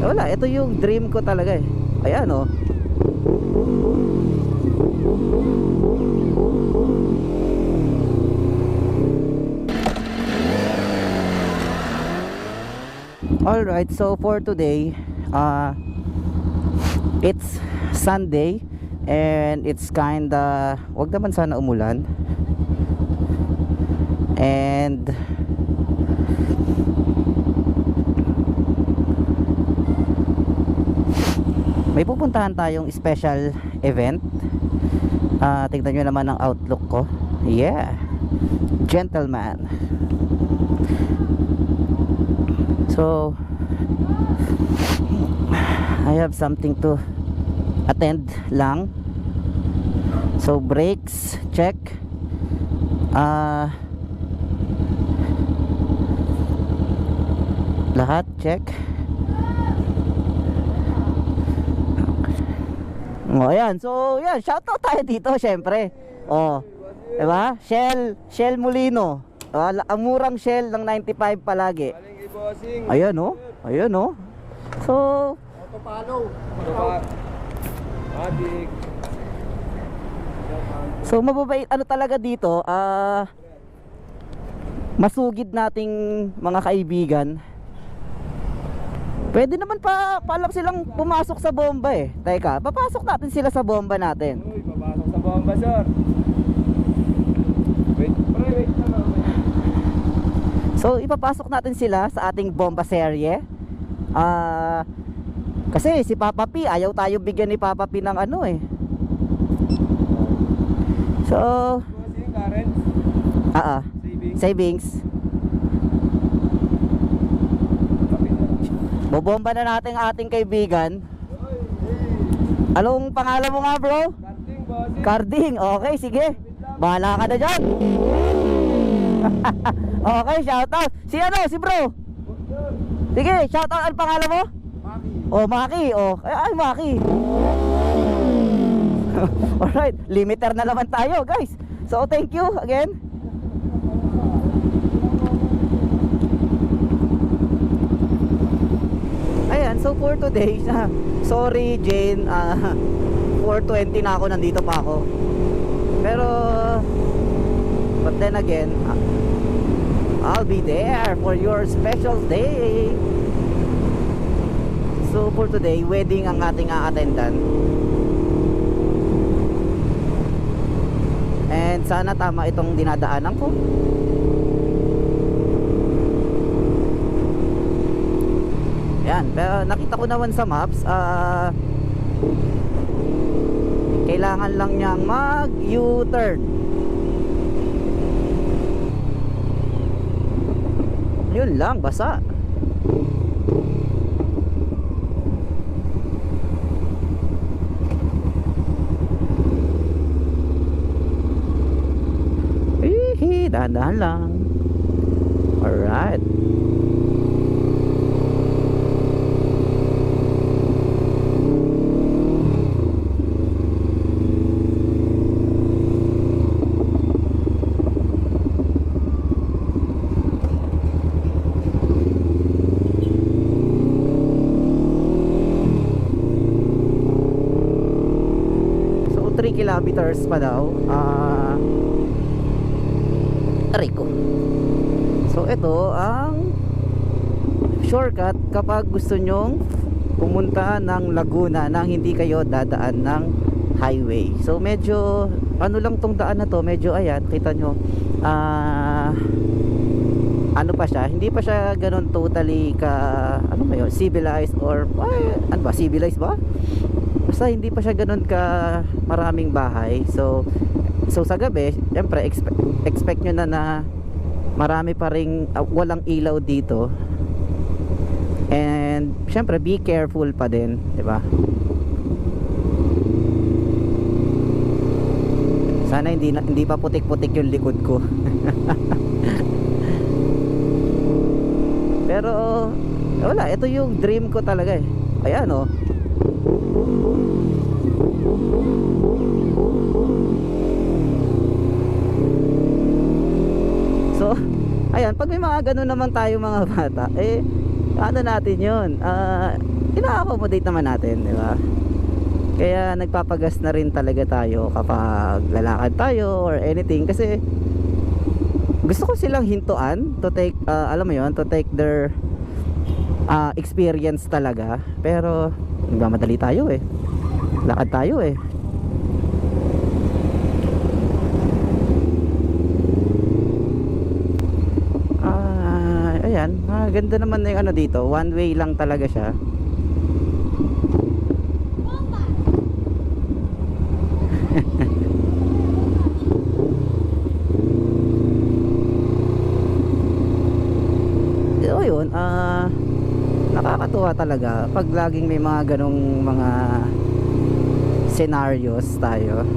Wala, ito yung dream ko talaga eh. Ayan oh. Alright, so for today, it's Sunday and it's kinda, wag naman sana umulan. And may pupuntahan tayong special event. Tignan nyo naman ang outlook ko. Yeah, gentleman. So I have something to attend lang. So brakes check, lahat check. Oh, ayan. So, yan, shoutout tayo dito, syempre. Oh, 'di ba? Shell Molino. Ang murang Shell ng 95 palagi. Ayan oh. Ayan oh. So, Autopalo. So mababait ano talaga dito, masugid nating mga kaibigan. Pwede naman paalam silang pumasok sa bomba eh. Teka, papasok natin sila sa bomba natin. Uy, papasok sa bomba, sir. Wait na. So ipapasok natin sila sa ating bomba serye. Kasi si Papa P, ayaw tayo bigyan ni Papa P ng ano eh. So, savings. Bobomba na natin ang ating kaibigan. Anong pangalan mo nga, bro? Carding, bossing. Carding, okay, sige. Bahala ka na dyan. Okay, shoutout. Si bro. Sige, shoutout. Ano pangalan mo? Maki. Oh, Maki. Oh, ay, Maki. Alright, limiter na naman tayo, guys. So, thank you again. Ayan, so for today, sorry Jane, 4:20 na ako, nandito pa ako. Pero, but then again, I'll be there for your special day. So for today, wedding ang ating a-attendan. And sana tama itong dinadaanan ko. Yan, pero nakita ko naman sa maps, kailangan lang niyang mag U-turn. Yun lang, basa. Dahan-dahan lang. Alright. So 3 kilometers pa daw. Rico. So ito ang shortcut kapag gusto nyong pumunta ng Laguna nang hindi kayo dadaan ng highway. So medyo ano lang tong daan na to, medyo ayan, kita nyo, ano pa siya, hindi pa siya ganun totally ka, ano ba yun, civilized or ano ba, civilized ba? Basta hindi pa siya ganun ka maraming bahay. So sa gabi, syempre expect nyo na marami pa ring walang ilaw dito. And syempre be careful pa din, 'di ba? Sana hindi pa putik-putik yung likod ko. Pero wala, ito yung dream ko talaga eh. Ayan oh. So, ayan, pag may mga ganun naman tayo mga bata, ano natin yun, ina-accommodate naman natin, di ba? Kaya nagpapagas na rin talaga tayo kapag lalakad tayo or anything, kasi gusto ko silang hintuan to take, alam mo yun, to take their experience talaga. Pero nagmamadali tayo eh, lakad tayo eh. Ayan, ganda naman na yung ano dito, one way lang talaga siya. So yun, nakakatuwa talaga pag laging may mga ganong mga scenarios tayo.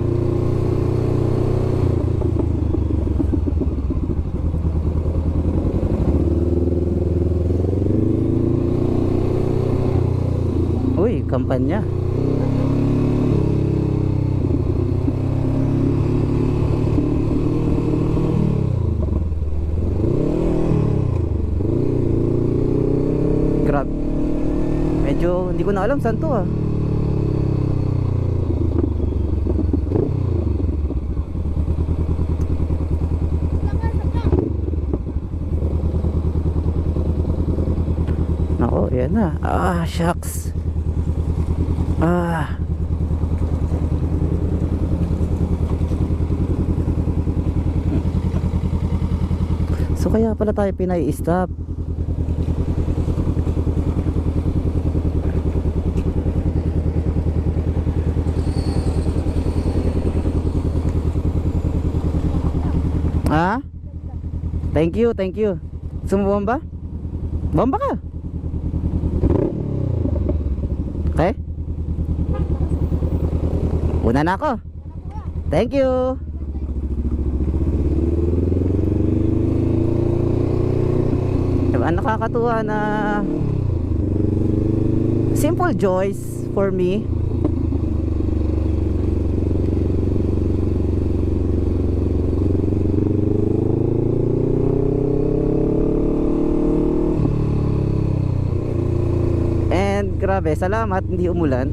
Uy, kampanya. Grab. Medyo hindi ko na alam saan to ah. Nako, yan na. Shucks. So kaya pala tayo pinai-stop. Thank you, thank you. Sumubomba? Bomba ka. Okay? Una na ako. Thank you. Diba, nakakatuwa na simple joys for me. And grabe, salamat hindi umulan.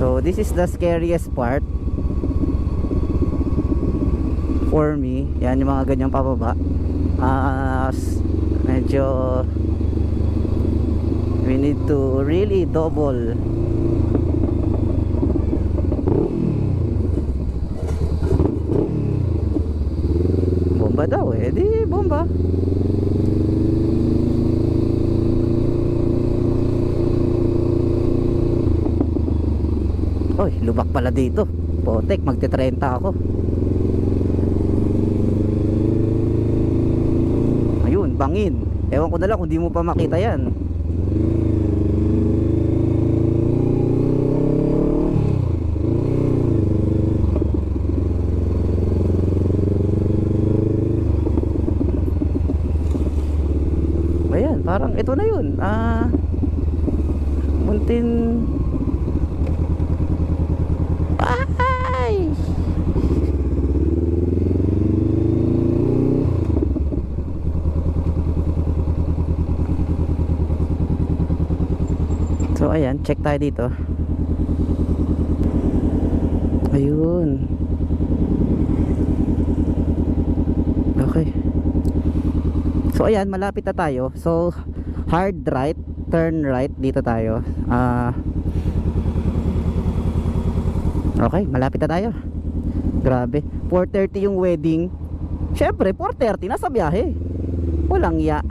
So this is the scariest part for me. Yan yung mga ganyang pababa. Medyo we need to really double. Bomba daw eh, di bomba. Oy, lubak pala dito. Potek, magte-30 ako. Ayun, bangin. Ewan ko na lang kung di mo pa makita yan. Ayan, parang ito na yun. Muntin. Ay! So ayan, check tayo dito. Ayun. Okay. So ayan, malapit na tayo. So hard right, turn right dito tayo. Okay, malapit na tayo. Grabe, 4:30 yung wedding. Syempre, 4:30 nasa biyahe. Walang ya.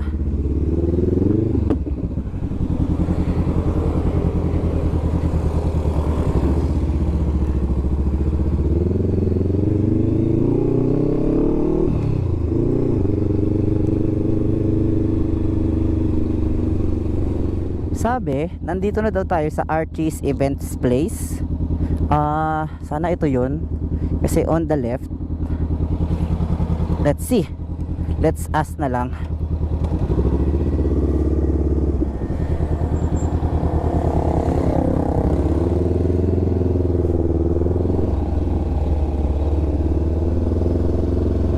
Sabi, nandito na daw tayo sa Archie's Events Place. Sana ito yun. Kasi on the left. Let's see. Let's ask na lang.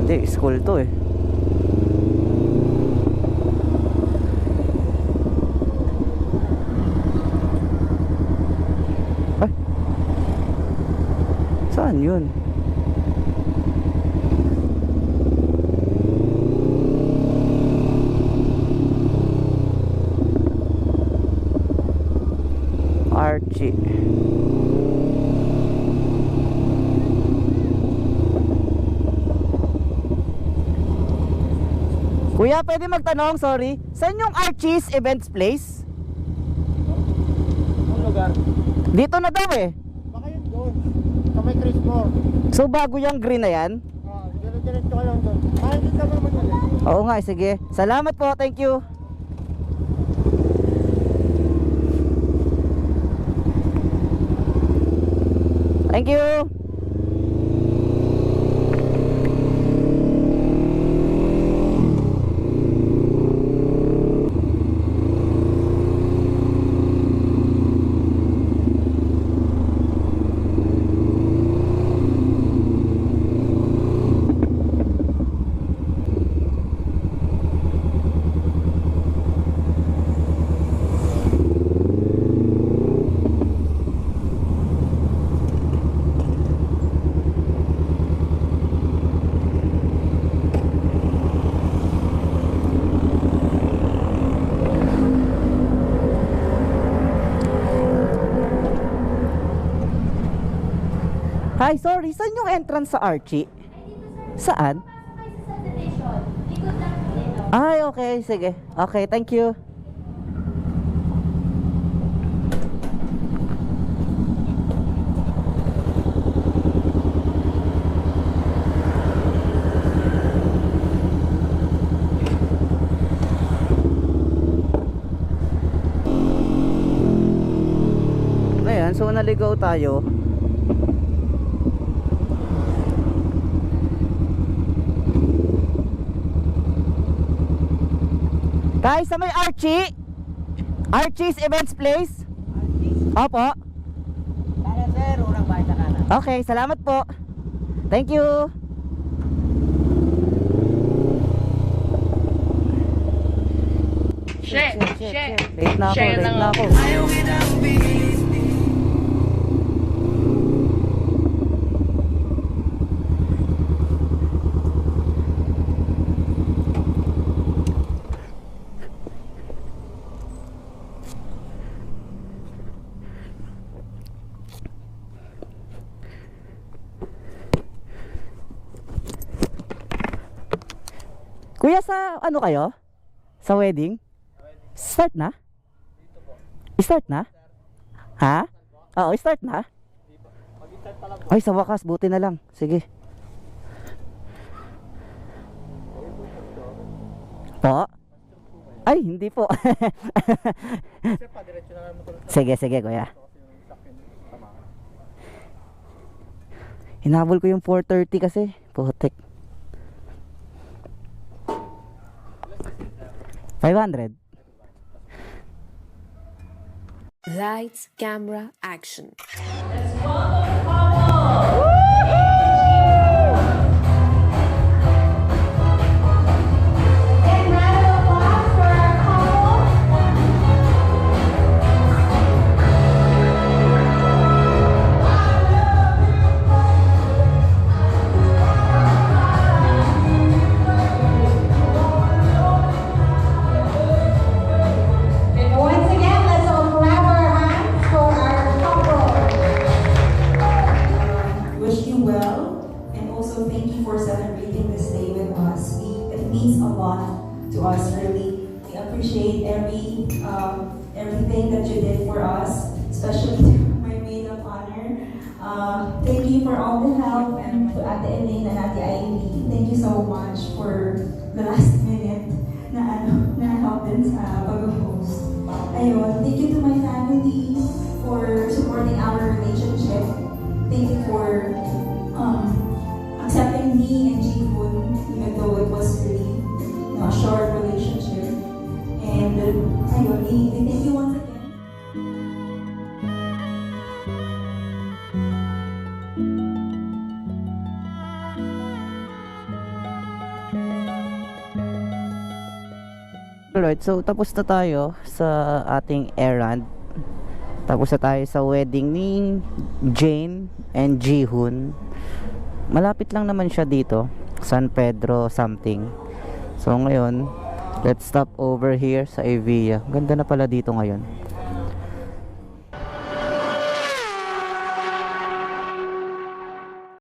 Hindi, school to eh. Kuya, pwede magtanong, sorry. Saan yung Archie's Events Place? Ang lugar. Dito na daw eh. Baka yun doon. Sa may Christmore. So bago yung green na yan? Diretso ka lang doon. Makikita mo naman yun eh. Oo nga, sige. Salamat po, thank you. Thank you. Hi, sorry. Saan yung entrance sa Archie? Saan? Ay, okay. Sige. Okay, thank you. Ayan, so naligaw tayo. Guys, sa may Archie's Events Place. Opo. Kaya sir, urang bahay sa kanan. Okay, salamat po. Thank you. Share. Late na ako, Share late lang na ako. ako. Kuya, sa ano kayo? Sa wedding? Start na? Start na? Ha? Oo, start na? Ay, sa wakas, buti na lang. Sige. Po? Ay, hindi po. Sir, pa-diretso na lang mo tulad. Sige, sige, kuya. Hinabol ko yung 4:30 kasi. Putik. 500. Lights, camera, action. Once again, let's all clap our hands for our couple. Wish you well, and also thank you for celebrating this day with us. It means a lot to us, really. We appreciate everything that you did for us, especially to my maid of honor. Thank you for all the help, and to Ate Elaine and Ate Ivy. Thank you so much for the last minute na help din sa pag-host. Ayun, thank you to my family for supporting our relationship. Thank you for accepting me and Ji-hoon, even though it was really a short relationship. And ayun, we thank you once again. Alright, so tapos na tayo sa ating errand. Tapos na tayo sa wedding ni Jane and Ji-hoon. Malapit lang naman siya dito, San Pedro something. So ngayon, let's stop over here sa Evia. Ganda na pala dito ngayon.